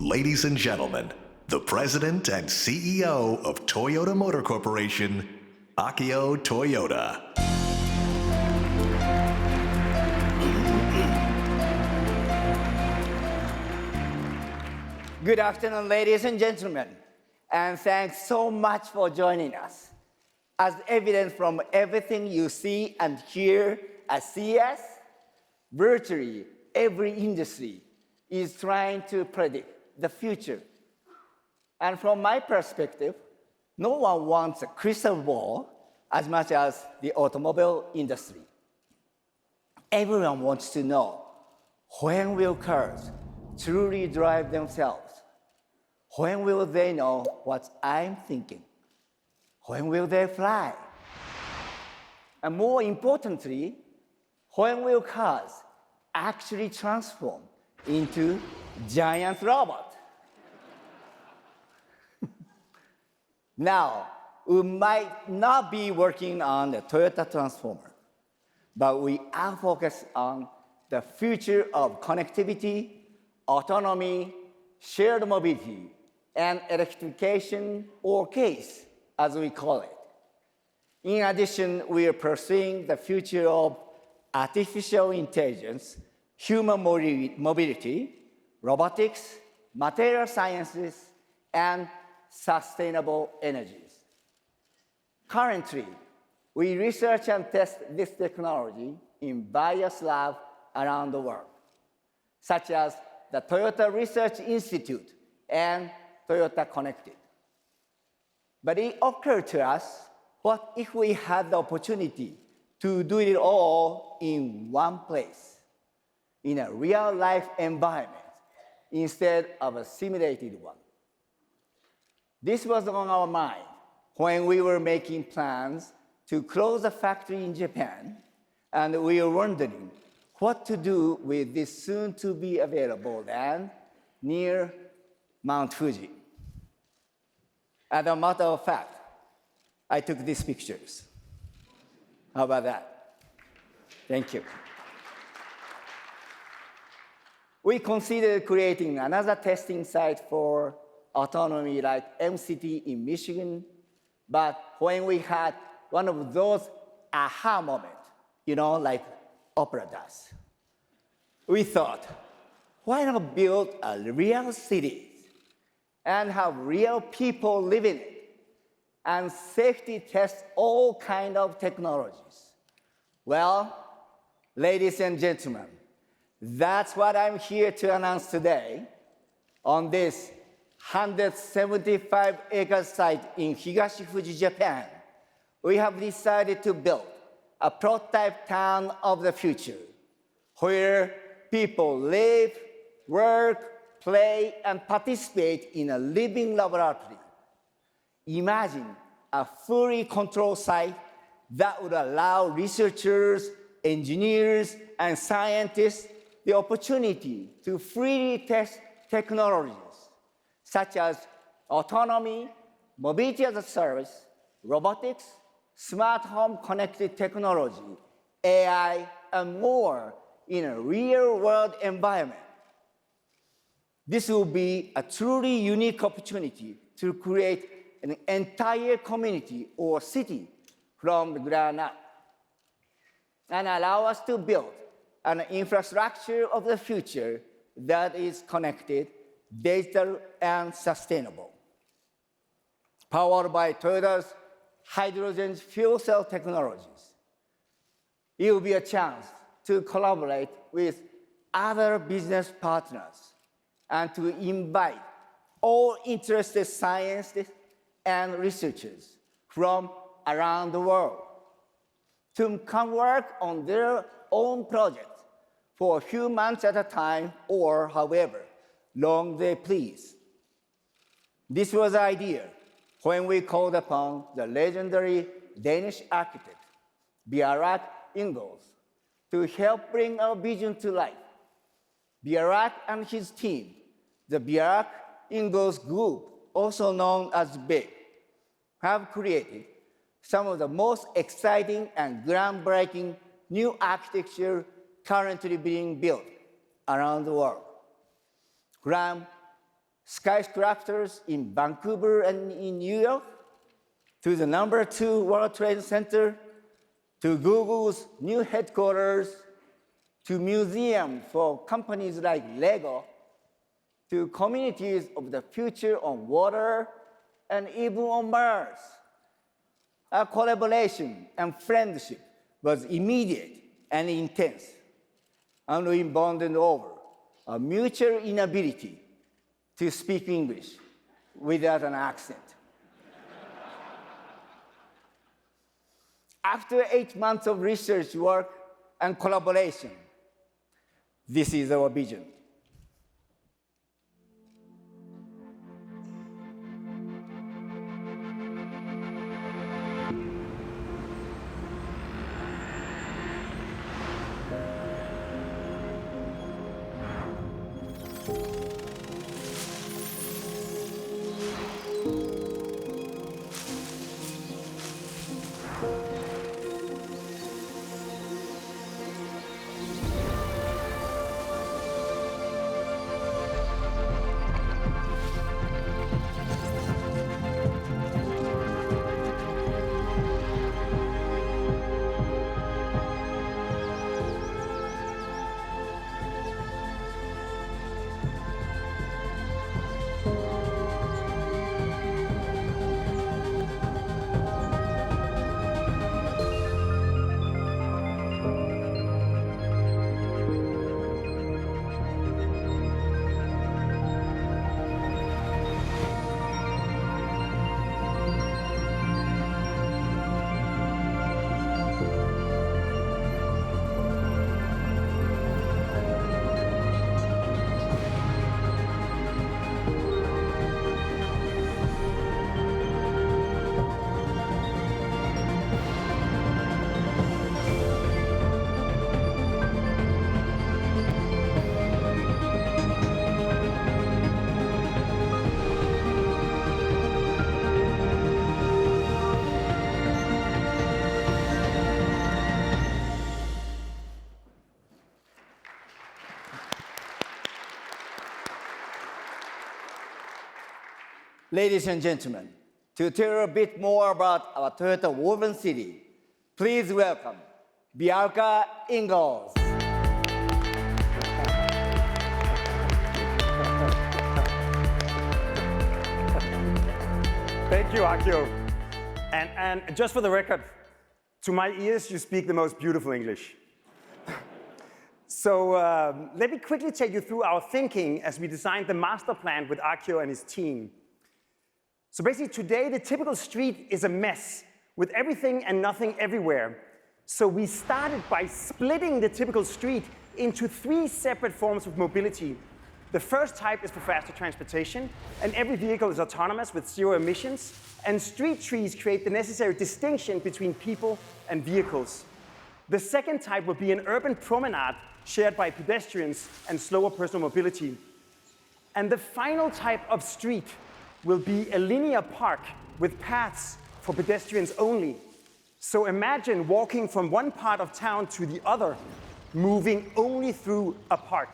Ladies and gentlemen, the President and CEO of Toyota Motor Corporation, Akio Toyoda. Good afternoon, ladies and gentlemen, and thanks so much for joining us. As evident from everything you see and hear at CES, virtually every industry is trying to predict the future. And from my perspective, no one wants a crystal ball as much as the automobile industry. Everyone wants to know, when will cars truly drive themselves? When will they know what I'm thinking? When will they fly? And more importantly, when will cars actually transform into giant robots? Now, we might not be working on the Toyota Transformer, but we are focused on the future of connectivity, autonomy, shared mobility, and electrification, or CASE, as we call it. In addition, we are pursuing the future of artificial intelligence, human mobility, robotics, material sciences, and sustainable energies. Currently, we research and test this technology in various labs around the world, such as the Toyota Research Institute and Toyota Connected. But it occurred to us, what if we had the opportunity to do it all in one place, in a real-life environment, instead of a simulated one? This was on our mind when we were making plans to close a factory in Japan, and we were wondering what to do with this soon-to-be available land near Mount Fuji. As a matter of fact, I took these pictures. How about that? Thank you. We considered creating another testing site for autonomy like MCT in Michigan, but when we had one of those aha moments, like Oprah does, we thought, why not build a real city and have real people live in it, and safety test all kinds of technologies? Well, ladies and gentlemen, that's what I'm here to announce today on this 175-acre site in Higashi Fuji, Japan. We have decided to build a prototype town of the future, where people live, work, play, and participate in a living laboratory. Imagine a fully controlled site that would allow researchers, engineers, and scientists the opportunity to freely test technologies such as autonomy, mobility as a service, robotics, smart home connected technology, AI, and more in a real-world environment. This will be a truly unique opportunity to create an entire community or city from the ground up, and allow us to build an infrastructure of the future that is connected, digital, and sustainable. Powered by Toyota's hydrogen fuel cell technologies, it will be a chance to collaborate with other business partners and to invite all interested scientists and researchers from around the world to come work on their own projects for a few months at a time, or however long they please. This was the idea when we called upon the legendary Danish architect, Bjarke Ingels, to help bring our vision to life. Bjarke and his team, the Bjarke Ingels Group, also known as BIG, have created some of the most exciting and groundbreaking new architecture currently being built around the world. From skyscrapers in Vancouver and in New York, to the #2 World Trade Center, to Google's new headquarters, to museums for companies like Lego, to communities of the future on water and even on Mars. Our collaboration and friendship was immediate and intense, and we bonded over a mutual inability to speak English without an accent. After 8 months of research work and collaboration, this is our vision. Ladies and gentlemen, to tell a bit more about our Toyota Woven City, please welcome Bianca Ingalls. Thank you, Akio. And just for the record, to my ears, you speak the most beautiful English. So let me quickly take you through our thinking as we designed the master plan with Akio and his team. So basically, today, the typical street is a mess with everything and nothing everywhere. So we started by splitting the typical street into 3 separate forms of mobility. The first type is for faster transportation, and every vehicle is autonomous with 0 emissions, and street trees create the necessary distinction between people and vehicles. The second type will be an urban promenade shared by pedestrians and slower personal mobility. And the final type of street will be a linear park with paths for pedestrians only. So imagine walking from one part of town to the other, moving only through a park.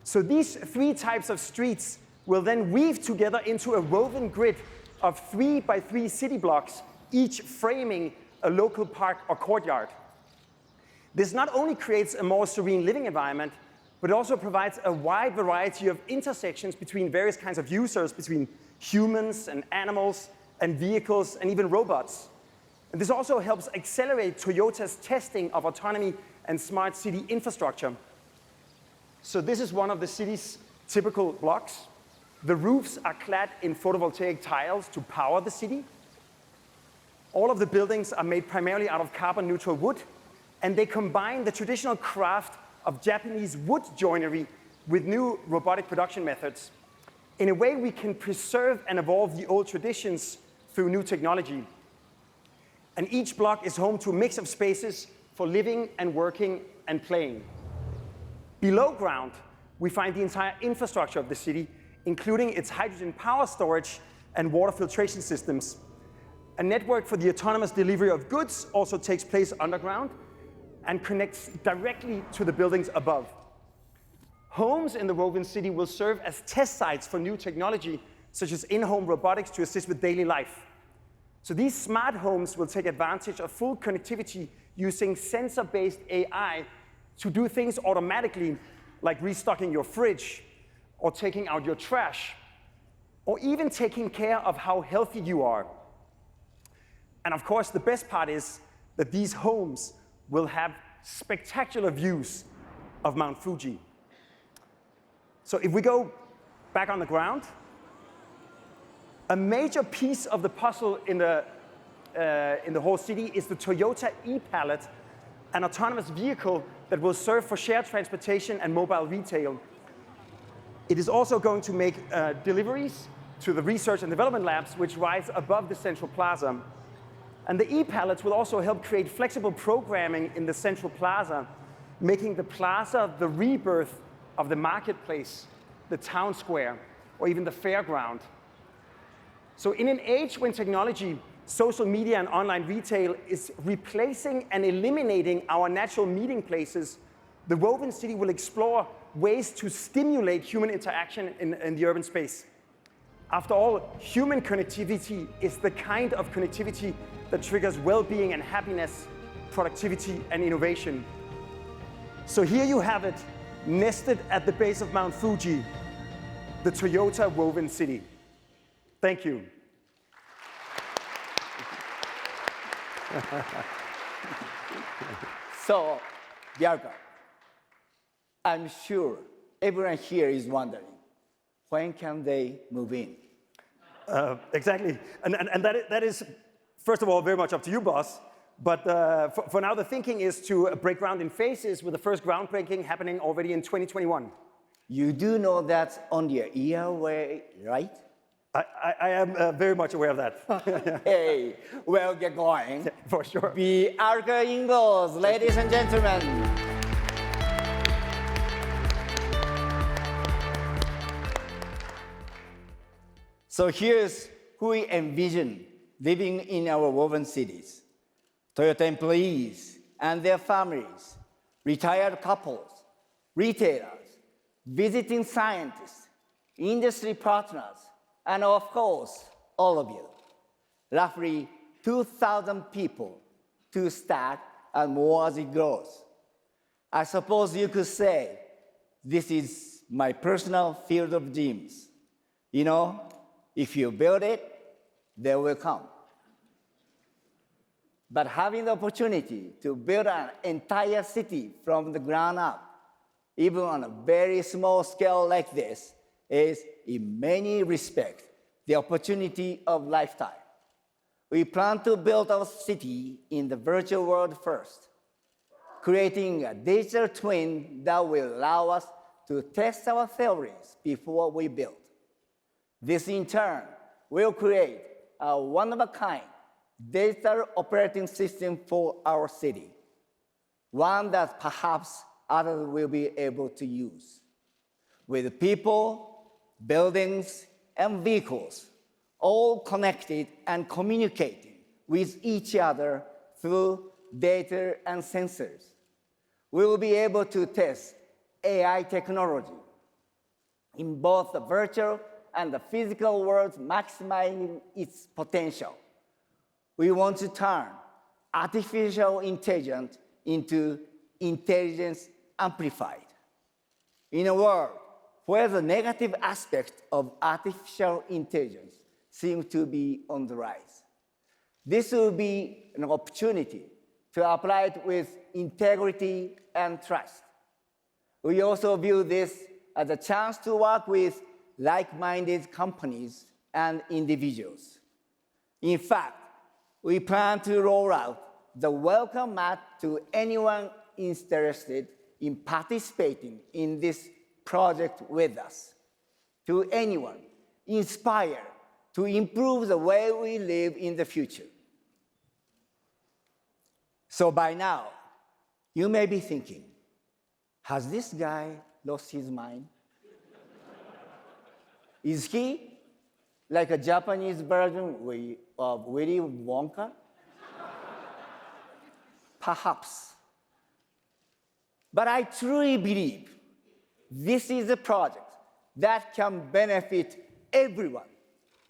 So these 3 types of streets will then weave together into a woven grid of 3 by 3 city blocks, each framing a local park or courtyard. This not only creates a more serene living environment, but it also provides a wide variety of intersections between various kinds of users, between humans and animals and vehicles and even robots. And this also helps accelerate Toyota's testing of autonomy and smart city infrastructure. So this is one of the city's typical blocks. The roofs are clad in photovoltaic tiles to power the city. All of the buildings are made primarily out of carbon-neutral wood, and they combine the traditional craft of Japanese wood joinery with new robotic production methods. In a way, we can preserve and evolve the old traditions through new technology. And each block is home to a mix of spaces for living and working and playing. Below ground, we find the entire infrastructure of the city, including its hydrogen power storage and water filtration systems. A network for the autonomous delivery of goods also takes place underground and connects directly to the buildings above. Homes in the woven city will serve as test sites for new technology, such as in-home robotics to assist with daily life. So these smart homes will take advantage of full connectivity using sensor-based AI to do things automatically, like restocking your fridge, or taking out your trash, or even taking care of how healthy you are. And of course, the best part is that these homes will have spectacular views of Mount Fuji. So if we go back on the ground, a major piece of the puzzle in the whole city is the Toyota e-Pallet, an autonomous vehicle that will serve for shared transportation and mobile retail. It is also going to make deliveries to the research and development labs, which rise above the central plaza. And the e-pallets will also help create flexible programming in the central plaza, making the plaza the rebirth of the marketplace, the town square, or even the fairground. So in an age when technology, social media, and online retail is replacing and eliminating our natural meeting places, the woven city will explore ways to stimulate human interaction in the urban space. After all, human connectivity is the kind of connectivity that triggers well-being and happiness, productivity, and innovation. So here you have it, nested at the base of Mount Fuji, the Toyota woven city. Thank you. So, Bjarke, I'm sure everyone here is wondering, when can they move in? Exactly. And that is, first of all, very much up to you, boss. But for now, the thinking is to break ground in phases, with the first groundbreaking happening already in 2021. You do know that's only a year away, right? I am very much aware of that. Hey, well, get going. For sure. Bjarke Ingels, ladies and gentlemen. So here's who we envision living in our woven cities. Toyota employees and their families, retired couples, retailers, visiting scientists, industry partners, and of course, all of you. Roughly 2,000 people to start and more as it grows. I suppose you could say this is my personal field of dreams. You know, if you build it, they will come. But having the opportunity to build an entire city from the ground up, even on a very small scale like this, is, in many respects, the opportunity of lifetime. We plan to build our city in the virtual world first, creating a digital twin that will allow us to test our theories before we build. This, in turn, will create a one-of-a-kind digital operating system for our city, one that perhaps others will be able to use, with people, buildings, and vehicles all connected and communicating with each other through data and sensors. We will be able to test AI technology in both the virtual and the physical worlds, maximizing its potential. We want to turn artificial intelligence into intelligence amplified. In a world where the negative aspect of artificial intelligence seems to be on the rise, this will be an opportunity to apply it with integrity and trust. We also view this as a chance to work with like-minded companies and individuals. In fact, we plan to roll out the welcome mat to anyone interested in participating in this project with us, to anyone inspired to improve the way we live in the future. So by now, you may be thinking, has this guy lost his mind? Is he like a Japanese version of Willy Wonka? Perhaps. But I truly believe this is a project that can benefit everyone,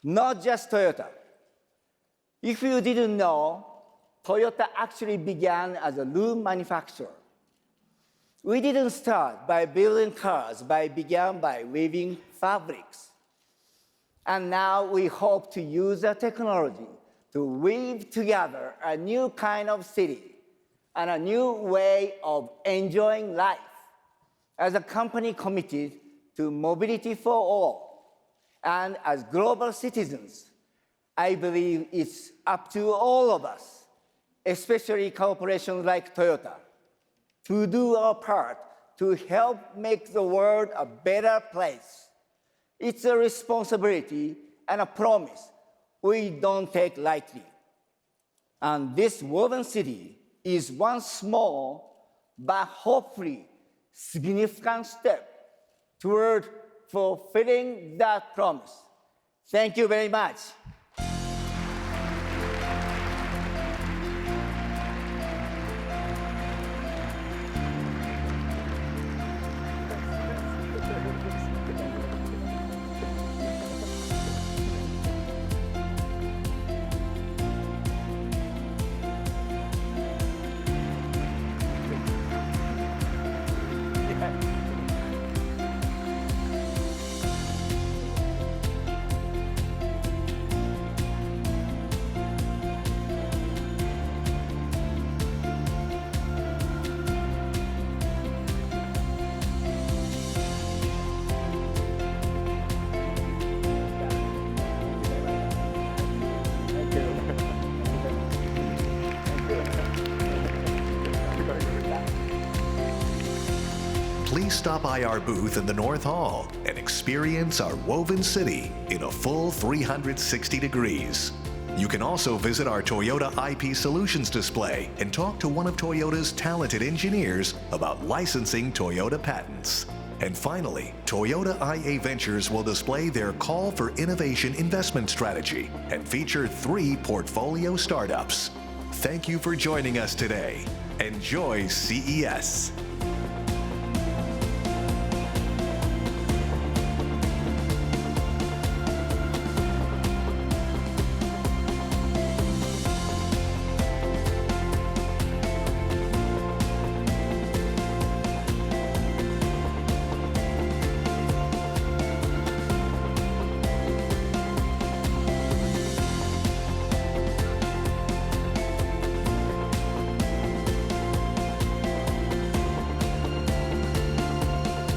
not just Toyota. If you didn't know, Toyota actually began as a loom manufacturer. We didn't start by building cars, began by weaving fabrics. And now we hope to use the technology to weave together a new kind of city and a new way of enjoying life. As a company committed to mobility for all, and as global citizens, I believe it's up to all of us, especially corporations like Toyota, to do our part to help make the world a better place. It's a responsibility and a promise we don't take lightly. And this woven city is one small but hopefully significant step toward fulfilling that promise. Thank you very much. Please stop by our booth in the North Hall and experience our woven city in a full 360 degrees. You can also visit our Toyota IP Solutions display and talk to one of Toyota's talented engineers about licensing Toyota patents. And finally, Toyota IA Ventures will display their Call for Innovation investment strategy and feature 3 portfolio startups. Thank you for joining us today. Enjoy CES.